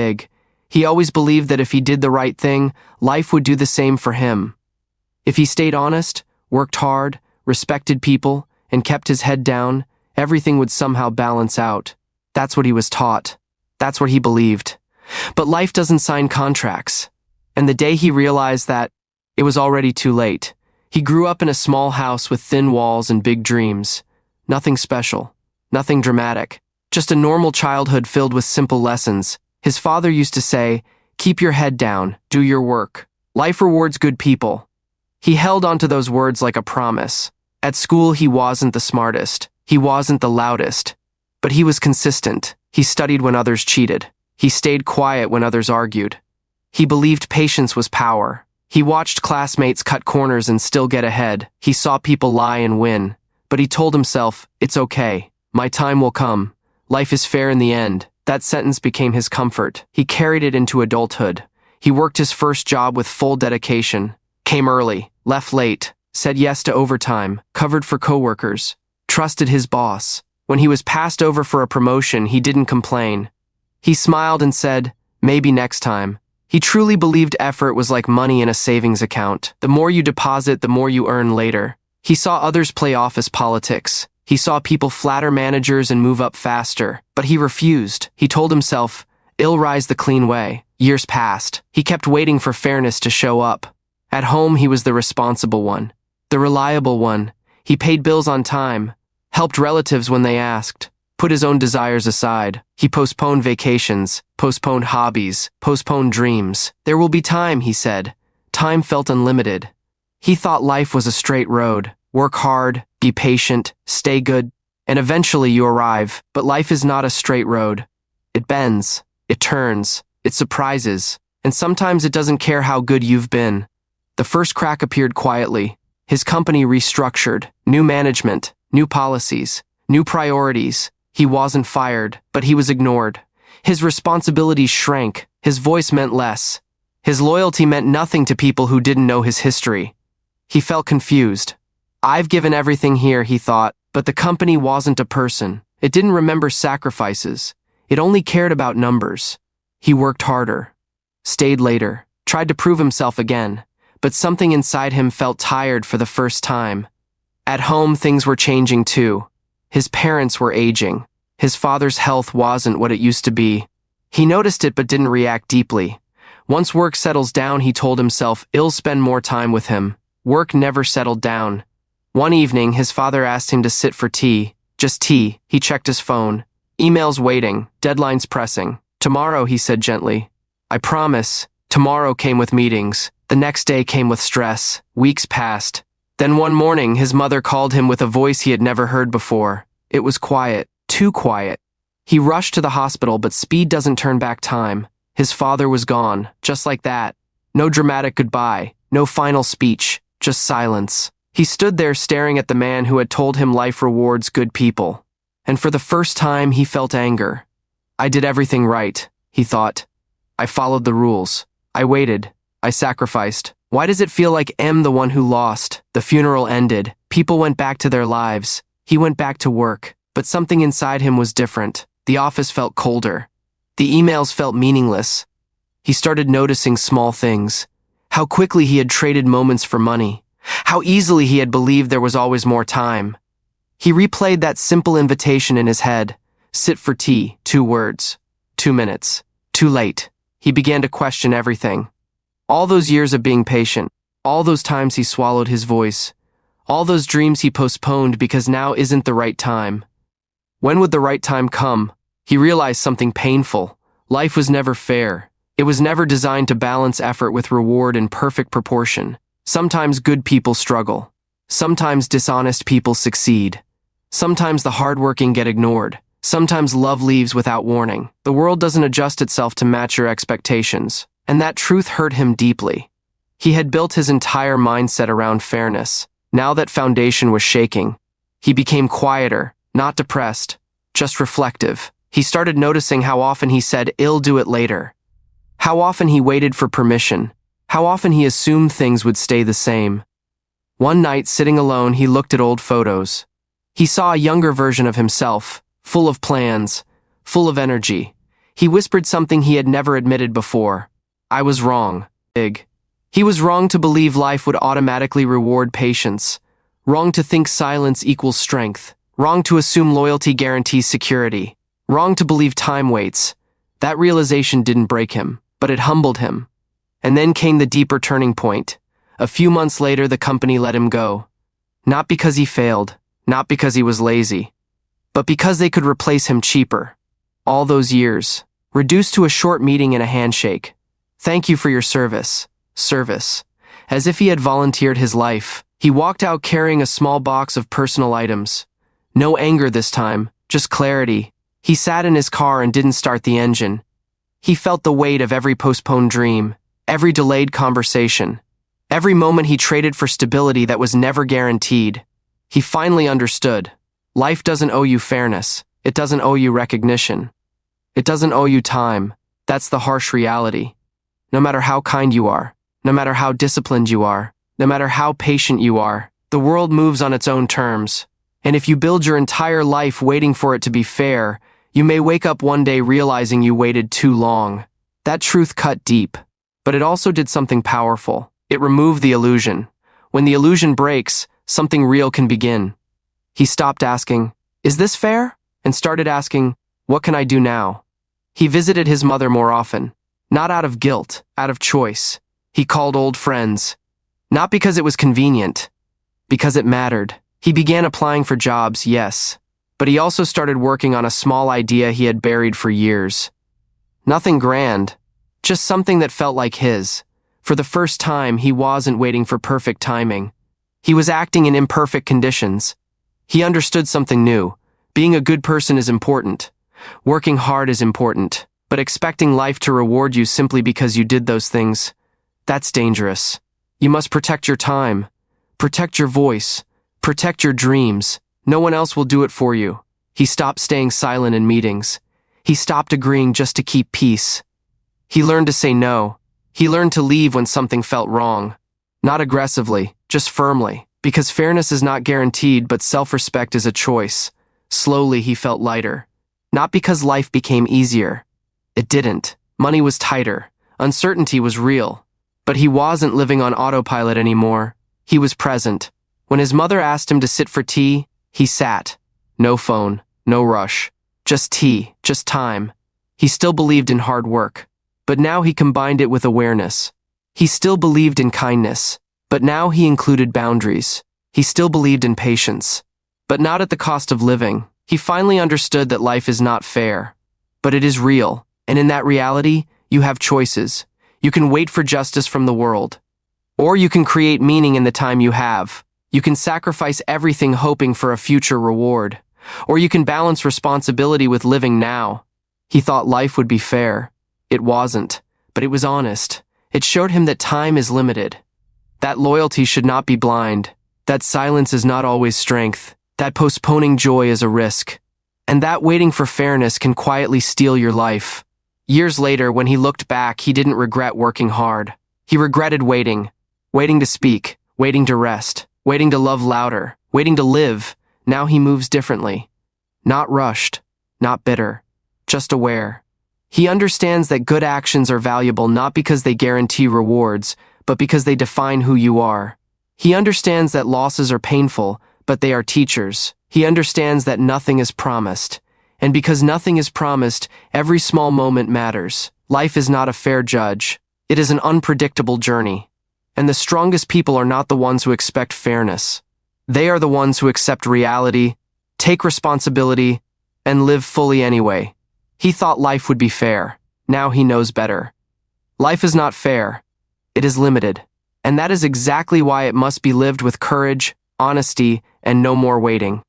big. He always believed that if he did the right thing, life would do the same for him. If he stayed honest, worked hard, respected people, and kept his head down, everything would somehow balance out. That's what he was taught. That's what he believed. But life doesn't sign contracts. And the day he realized that, it was already too late. He grew up in a small house with thin walls and big dreams. Nothing special. Nothing dramatic. Just a normal childhood filled with simple lessons. His father used to say, "Keep your head down, do your work. Life rewards good people." He held onto those words like a promise. At school, he wasn't the smartest. He wasn't the loudest. But he was consistent. He studied when others cheated. He stayed quiet when others argued. He believed patience was power. He watched classmates cut corners and still get ahead. He saw people lie and win. But he told himself, "It's okay. My time will come. Life is fair in the end." That sentence became his comfort. He carried it into adulthood. He worked his first job with full dedication. Came early, left late, said yes to overtime, covered for coworkers, trusted his boss. When he was passed over for a promotion, he didn't complain. He smiled and said, "Maybe next time." He truly believed effort was like money in a savings account. The more you deposit, the more you earn later. He saw others play office politics. He saw people flatter managers and move up faster. But he refused. He told himself, "I'll rise the clean way." Years passed. He kept waiting for fairness to show up. At home, he was the responsible one, the reliable one. He paid bills on time, helped relatives when they asked, put his own desires aside. He postponed vacations, postponed hobbies, postponed dreams. "There will be time," he said. Time felt unlimited. He thought life was a straight road. Work hard, be patient, stay good, and eventually you arrive. But life is not a straight road. It bends, it turns, it surprises, and sometimes it doesn't care how good you've been. The first crack appeared quietly. His company restructured, new management, new policies, new priorities. He wasn't fired, but he was ignored. His responsibilities shrank. His voice meant less. His loyalty meant nothing to people who didn't know his history. He felt confused. "I've given everything here," he thought, but the company wasn't a person. It didn't remember sacrifices. It only cared about numbers. He worked harder, stayed later, tried to prove himself again, but something inside him felt tired for the first time. At home, things were changing too. His parents were aging. His father's health wasn't what it used to be. He noticed it but didn't react deeply. Once work settles down, he told himself, "I'll spend more time with him." Work never settled down. One evening, his father asked him to sit for tea. Just tea. He checked his phone. Emails waiting, deadlines pressing. "Tomorrow," he said gently. "I promise." Tomorrow came with meetings. The next day came with stress. Weeks passed. Then one morning, his mother called him with a voice he had never heard before. It was quiet, too quiet. He rushed to the hospital, but speed doesn't turn back time. His father was gone, just like that. No dramatic goodbye, no final speech, just silence. He stood there staring at the man who had told him life rewards good people. And for the first time, he felt anger. "I did everything right," he thought. "I followed the rules. I waited. I sacrificed. Why does it feel like I'm the one who lost?" The funeral ended. People went back to their lives. He went back to work. But something inside him was different. The office felt colder. The emails felt meaningless. He started noticing small things. How quickly he had traded moments for money. How easily he had believed there was always more time. He replayed that simple invitation in his head. Sit for tea, 2 words. 2 minutes. Too late. He began to question everything. All those years of being patient. All those times he swallowed his voice. All those dreams he postponed because now isn't the right time. When would the right time come? He realized something painful. Life was never fair. It was never designed to balance effort with reward in perfect proportion. Sometimes good people struggle. Sometimes dishonest people succeed. Sometimes the hardworking get ignored. Sometimes love leaves without warning. The world doesn't adjust itself to match your expectations. And that truth hurt him deeply. He had built his entire mindset around fairness. Now that foundation was shaking. He became quieter, not depressed, just reflective. He started noticing how often he said, "I'll do it later." How often he waited for permission. How often he assumed things would stay the same. One night, sitting alone, he looked at old photos. He saw a younger version of himself, full of plans, full of energy. He whispered something he had never admitted before. I was wrong. Big. He was wrong to believe life would automatically reward patience. Wrong to think silence equals strength. Wrong to assume loyalty guarantees security. Wrong to believe time waits. That realization didn't break him, but it humbled him. And then came the deeper turning point. A few months later, the company let him go. Not because he failed, not because he was lazy, but because they could replace him cheaper. All those years, reduced to a short meeting and a handshake. Thank you for your service. Service. As if he had volunteered his life. He walked out carrying a small box of personal items. No anger this time, just clarity. He sat in his car and didn't start the engine. He felt the weight of every postponed dream, every delayed conversation, every moment he traded for stability that was never guaranteed. He finally understood. Life doesn't owe you fairness. It doesn't owe you recognition. It doesn't owe you time. That's the harsh reality. No matter how kind you are, no matter how disciplined you are, no matter how patient you are, the world moves on its own terms. And if you build your entire life waiting for it to be fair, you may wake up one day realizing you waited too long. That truth cut deep. But it also did something powerful. It removed the illusion. When the illusion breaks, something real can begin. He stopped asking, "Is this fair?" and started asking, "What can I do now?" He visited his mother more often. Not out of guilt, out of choice. He called old friends. Not because it was convenient, because it mattered. He began applying for jobs, yes, but he also started working on a small idea he had buried for years. Nothing grand, just something that felt like his. For the first time, he wasn't waiting for perfect timing. He was acting in imperfect conditions. He understood something new. Being a good person is important. Working hard is important. But expecting life to reward you simply because you did those things, that's dangerous. You must protect your time. Protect your voice. Protect your dreams. No one else will do it for you. He stopped staying silent in meetings. He stopped agreeing just to keep peace. He learned to say no. He learned to leave when something felt wrong. Not aggressively, just firmly. Because fairness is not guaranteed, but self-respect is a choice. Slowly, he felt lighter. Not because life became easier. It didn't. Money was tighter. Uncertainty was real. But he wasn't living on autopilot anymore. He was present. When his mother asked him to sit for tea, he sat. No phone, no rush. Just tea, just time. He still believed in hard work. But now he combined it with awareness. He still believed in kindness. But now he included boundaries. He still believed in patience. But not at the cost of living. He finally understood that life is not fair. But it is real. And in that reality, you have choices. You can wait for justice from the world. Or you can create meaning in the time you have. You can sacrifice everything hoping for a future reward. Or you can balance responsibility with living now. He thought life would be fair. It wasn't. But it was honest. It showed him that time is limited. That loyalty should not be blind. That silence is not always strength. That postponing joy is a risk. And that waiting for fairness can quietly steal your life. Years later, when he looked back, he didn't regret working hard. He regretted waiting. Waiting to speak. Waiting to rest. Waiting to love louder. Waiting to live. Now he moves differently. Not rushed. Not bitter. Just aware. He understands that good actions are valuable not because they guarantee rewards, but because they define who you are. He understands that losses are painful, but they are teachers. He understands that nothing is promised. And because nothing is promised, every small moment matters. Life is not a fair judge. It is an unpredictable journey. And the strongest people are not the ones who expect fairness. They are the ones who accept reality, take responsibility, and live fully anyway. He thought life would be fair. Now he knows better. Life is not fair. It is limited. And that is exactly why it must be lived with courage, honesty, and no more waiting.